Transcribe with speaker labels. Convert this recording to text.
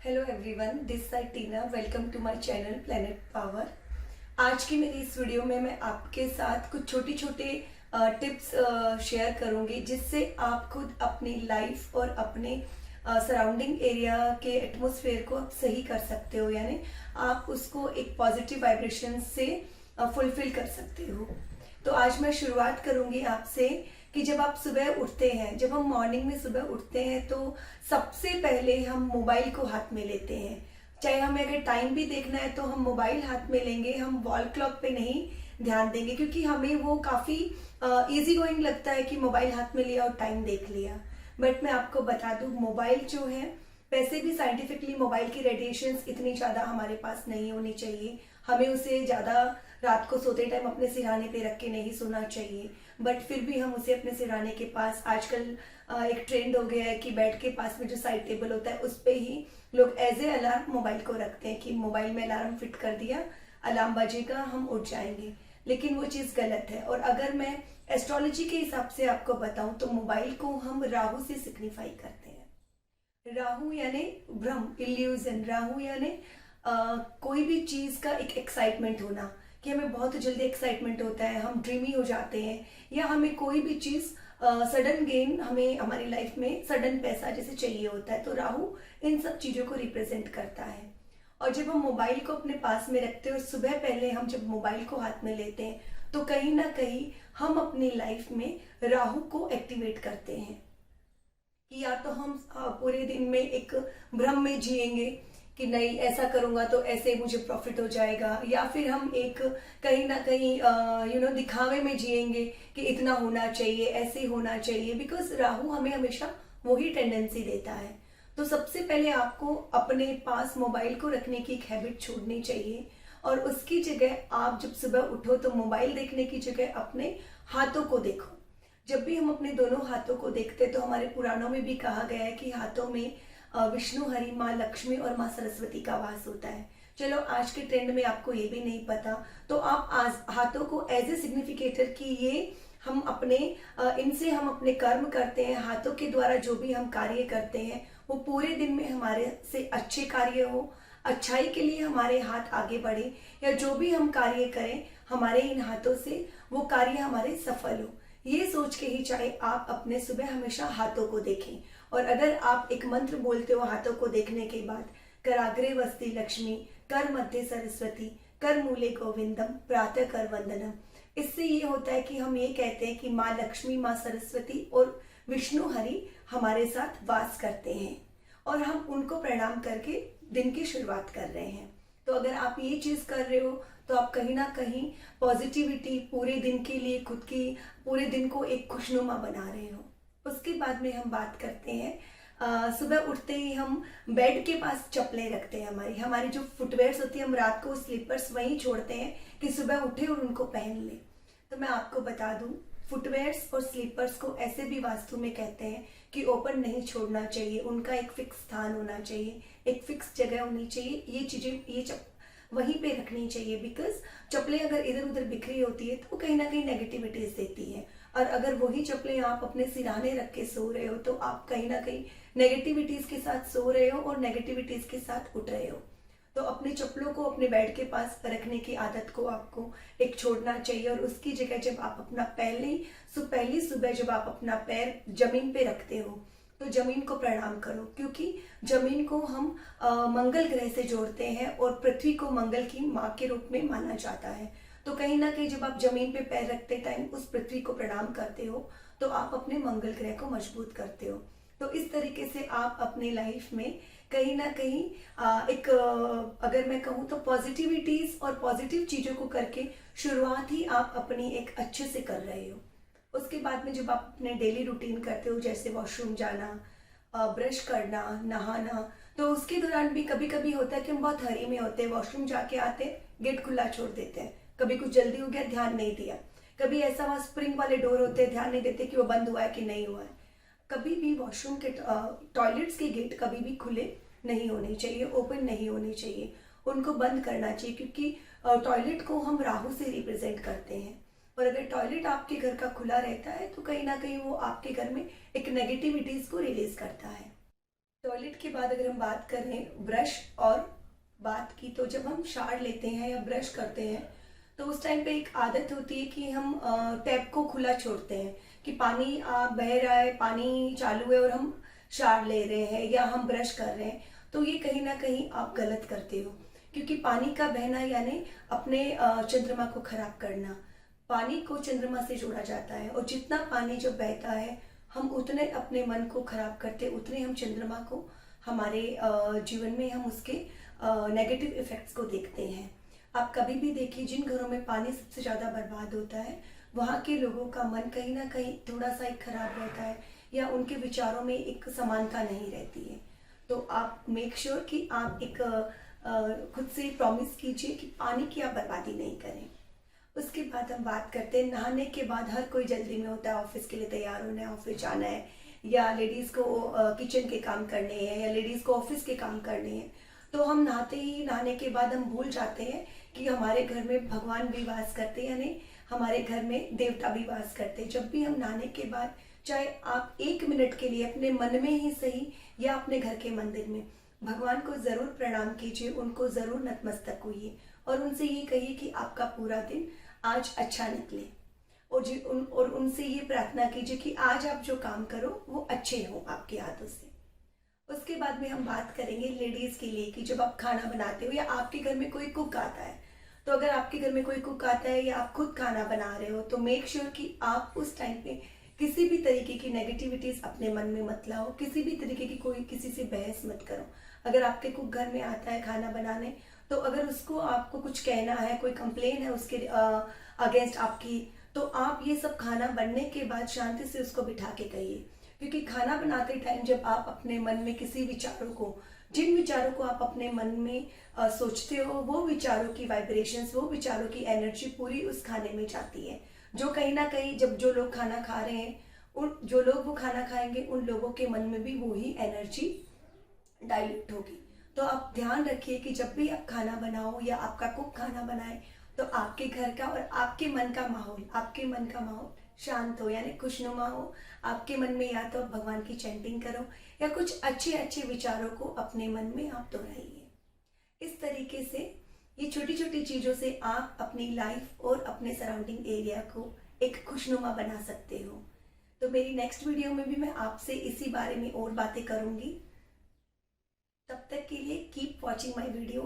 Speaker 1: Hello everyone, this side Tina. Welcome to my channel planet power. आज की मेरी इस वीडियो में मैं आपके साथ कुछ छोटे छोटे टिप्स शेयर करूंगी जिससे आप खुद अपनी लाइफ और अपने सराउंडिंग एरिया के एटमॉस्फेयर को आप सही कर सकते हो, यानी आप उसको एक पॉजिटिव वाइब्रेशन से फुलफिल कर सकते हो। तो आज मैं शुरुआत करूंगी आपसे कि जब आप सुबह उठते हैं, जब हम मॉर्निंग में सुबह उठते हैं तो सबसे पहले हम मोबाइल को हाथ में लेते हैं। चाहे हमें अगर टाइम भी देखना है तो हम मोबाइल हाथ में लेंगे, हम वॉल क्लॉक पे नहीं ध्यान देंगे, क्योंकि हमें वो काफ़ी इजी गोइंग लगता है कि मोबाइल हाथ में लिया और टाइम देख लिया। बट मैं आपको बता दूं, मोबाइल जो है, वैसे भी साइंटिफिकली मोबाइल की रेडिएशंस इतनी ज़्यादा हमारे पास नहीं होनी चाहिए। हमें उसे ज़्यादा रात को सोते टाइम अपने सिरहाने पे रख के नहीं सोना चाहिए, बट फिर भी हम उसे अपने सिरहाने के पास, आजकल एक ट्रेंड हो गया है कि बेड के पास में जो साइड टेबल होता है उस पे ही लोग एज ए अलार्म मोबाइल को रखते हैं कि मोबाइल में अलार्म फिट कर दिया, अलार्म बजेगा, हम उठ जाएंगे। लेकिन वो चीज़ गलत है। और अगर मैं एस्ट्रोलॉजी के हिसाब से आपको बताऊं तो मोबाइल को हम राहु से सिग्निफाई करते हैं। राहु यानी भ्रम, इल्यूजन। राहु यानी कोई भी चीज़ का एक एक्साइटमेंट होना, कि हमें बहुत जल्दी एक्साइटमेंट होता है, हम ड्रीमी हो जाते हैं, या हमें कोई भी चीज़ सडन गेन, हमें हमारी लाइफ में सडन पैसा जैसे चाहिए होता है, तो राहु इन सब चीज़ों को रिप्रेजेंट करता है। और जब हम मोबाइल को अपने पास में रखते हैं और सुबह पहले हम जब मोबाइल को हाथ में लेते हैं तो कहीं ना कहीं हम अपनी लाइफ में राहु को एक्टिवेट करते हैं कि या तो हम पूरे दिन में एक भ्रम में जिएंगे कि नहीं ऐसा करूंगा तो ऐसे मुझे प्रॉफिट हो जाएगा, या फिर हम एक कहीं ना कहीं दिखावे में जिएंगे कि इतना होना चाहिए, ऐसे होना चाहिए, बिकॉज राहु हमें हमेशा वही टेंडेंसी देता है। तो सबसे पहले आपको अपने पास मोबाइल को रखने की एक हैबिट छोड़नी चाहिए, और उसकी जगह आप जब सुबह उठो तो मोबाइल देखने की जगह अपने हाथों को देखो। जब भी हम अपने दोनों हाथों को देखते तो हमारे पुराणों में भी कहा गया है कि हाथों में विष्णु, हरि, माँ लक्ष्मी और माँ सरस्वती का वास होता है। चलो आज के ट्रेंड में आपको ये भी नहीं पता, तो आप आज हाथों को एज ए सिग्निफिकेटर कि ये हम अपने इनसे हम अपने कर्म करते हैं, हाथों के द्वारा जो भी हम कार्य करते हैं वो पूरे दिन में हमारे से अच्छे कार्य हो, अच्छाई के लिए हमारे हाथ आगे बढ़े, या जो भी हम कार्य करें हमारे इन हाथों से वो कार्य हमारे सफल हो। ये सोच के ही चाहे आप अपने सुबह हमेशा हाथों को देखें। और अगर आप एक मंत्र बोलते हो हाथों को देखने के बाद, कराग्रे वस्ति लक्ष्मी, कर मध्य सरस्वती, कर मूले गोविंदम, प्रातः कर वंदनम, इससे ये होता है कि हम ये कहते हैं कि माँ लक्ष्मी, माँ सरस्वती और विष्णु हरि हमारे साथ वास करते हैं और हम उनको प्रणाम करके दिन की शुरुआत कर रहे हैं। तो अगर आप ये चीज कर रहे हो तो आप कहीं ना कहीं पॉजिटिविटी पूरे दिन के लिए, खुद की पूरे दिन को एक खुशनुमा बना रहे हो। उसके बाद में हम बात करते हैं, सुबह उठते ही हम बेड के पास चप्पलें रखते हैं। हमारी हमारी जो फुटवेयर्स होती है, हम रात को स्लीपर्स वहीं छोड़ते हैं कि सुबह उठे और उनको पहन ले। तो मैं आपको बता दूं, फुटवेयर्स और स्लीपर्स को ऐसे भी वास्तु में कहते हैं कि ओपन नहीं छोड़ना चाहिए, उनका एक फिक्स स्थान होना चाहिए, एक फिक्स जगह होनी चाहिए। ये चीजें वहीं पे रखनी चाहिए, बिकॉज चप्पलें अगर इधर उधर बिखरी होती है तो कहीं ना कहीं नेगेटिविटीज देती है। और अगर वही चप्पलें आप अपने सिरहाने रख के सो रहे हो तो आप कहीं ना कहीं नेगेटिविटीज के साथ सो रहे हो और नेगेटिविटीज के साथ उठ रहे हो। तो अपनी चप्पलों को अपने बेड के पास रखने की आदत को आपको एक छोड़ना चाहिए, और उसकी जगह जब आप अपना पहली सुबह जब आप अपना पैर जमीन पे रखते हो तो जमीन को प्रणाम करो, क्योंकि जमीन को हम मंगल ग्रह से जोड़ते हैं और पृथ्वी को मंगल की माँ के रूप में माना जाता है। तो कहीं ना कहीं जब आप जमीन पे पैर रखते टाइम उस पृथ्वी को प्रणाम करते हो तो आप अपने मंगल ग्रह को मजबूत करते हो। तो इस तरीके से आप अपनी लाइफ में कहीं ना कहीं अगर मैं कहूँ तो पॉजिटिविटीज और पॉजिटिव चीजों को करके शुरुआत ही आप अपनी एक अच्छे से कर रहे हो। उसके बाद में जब आप अपने डेली रूटीन करते हो, जैसे वॉशरूम जाना, ब्रश करना, नहाना, तो उसके दौरान भी कभी कभी होता है कि हम बहुत हरी में होते हैं, वॉशरूम जाके आते गेट खुला छोड़ देते हैं, कभी कुछ जल्दी हो गया ध्यान नहीं दिया, कभी ऐसा वहाँ स्प्रिंग वाले डोर होते हैं ध्यान नहीं देते कि वो बंद हुआ है कि नहीं हुआ है। कभी भी वॉशरूम के टॉयलेट्स के गेट कभी भी खुले नहीं होने चाहिए, ओपन नहीं होने चाहिए, उनको बंद करना चाहिए, क्योंकि टॉयलेट को हम राहु से रिप्रेजेंट करते हैं। और अगर टॉयलेट आपके घर का खुला रहता है तो कहीं ना कहीं वो आपके घर में एक नेगेटिविटीज को रिलीज करता है। टॉयलेट के बाद अगर हम बात करें ब्रश और बात की, तो जब हम शावर लेते हैं या ब्रश करते हैं तो उस टाइम पे एक आदत होती है कि हम टैप को खुला छोड़ते हैं कि पानी बह रहा है, पानी चालू है और हम शावर ले रहे हैं या हम ब्रश कर रहे हैं। तो ये कहीं ना कहीं आप गलत करते हो, क्योंकि पानी का बहना यानी अपने चंद्रमा को खराब करना। पानी को चंद्रमा से जोड़ा जाता है और जितना पानी जो बहता है हम उतने अपने मन को खराब करते, उतने हम चंद्रमा को हमारे जीवन में हम उसके नेगेटिव इफेक्ट्स को देखते हैं। आप कभी भी देखिए, जिन घरों में पानी सबसे ज़्यादा बर्बाद होता है वहाँ के लोगों का मन कहीं ना कहीं थोड़ा सा एक खराब रहता है या उनके विचारों में एक समानता नहीं रहती है। तो आप मेक श्योर कि आप एक खुद से प्रॉमिस कीजिए कि पानी की आप बर्बादी नहीं करें। उसके बाद हम बात करते हैं नहाने के बाद। हर कोई जल्दी में होता है, ऑफिस के लिए तैयार होना है, ऑफिस जाना है, या लेडीज़ को किचन के काम करने हैं या लेडीज़ को ऑफिस के काम करने हैं। तो हम नहाने के बाद हम भूल जाते हैं कि हमारे घर में भगवान भी वास करते हैं, यानी हमारे घर में देवता भी वास करते हैं। जब भी हम नहाने के बाद, चाहे आप 1 मिनट के लिए अपने मन में ही सही या अपने घर के मंदिर में भगवान को ज़रूर प्रणाम कीजिए, उनको ज़रूर नतमस्तक होइए और उनसे ये कहिए कि आपका पूरा दिन आज अच्छा निकले। और उनसे ये प्रार्थना कीजिए कि आज आप जो काम करो वो अच्छे हो आपके हाथों से। उसके बाद में हम बात करेंगे लेडीज़ के लिए कि जब आप खाना बनाते हो या आपके घर में कोई कुक आता है, तो अगर आपके घर में कोई कुक आता है या आप खुद खाना बना रहे हो तो मेक श्योर कि आप उस टाइम पे किसी भी तरीके की नेगेटिविटीज़ अपने मन में मत लाओ, किसी भी तरीके की कोई किसी से बहस मत करो। अगर आपके कुक घर में आता है खाना बनाने, तो अगर उसको आपको कुछ कहना है, कोई कंप्लेन है उसके अगेंस्ट आपकी, तो आप ये सब खाना बनने के बाद शांति से उसको बिठा के कहिए। क्योंकि खाना बनाते टाइम जब आप अपने मन में किसी विचारों को, जिन विचारों को आप अपने मन में सोचते हो, वो विचारों की वाइब्रेशंस, वो विचारों की एनर्जी पूरी उस खाने में जाती है, जो कहीं ना कहीं जब जो लोग खाना खा रहे हैं, उन जो लोग वो खाना खाएंगे उन लोगों के मन में भी वही एनर्जी डाइल्यूट होगी। तो आप ध्यान रखिए कि जब भी आप खाना बनाओ या आपका कुक खाना बनाए, तो आपके घर का और आपके मन का माहौल शांत हो, यानी खुशनुमा हो। आपके मन में या तो आप भगवान की चैंटिंग करो या कुछ अच्छे अच्छे विचारों को अपने मन में आप दोहराइए। इस तरीके से ये छोटी छोटी चीज़ों से आप अपनी लाइफ और अपने सराउंडिंग एरिया को एक खुशनुमा बना सकते हो। तो मेरी नेक्स्ट वीडियो में भी मैं आपसे इसी बारे में और बातें करूँगी। तब तक के लिए कीप वॉचिंग माई वीडियो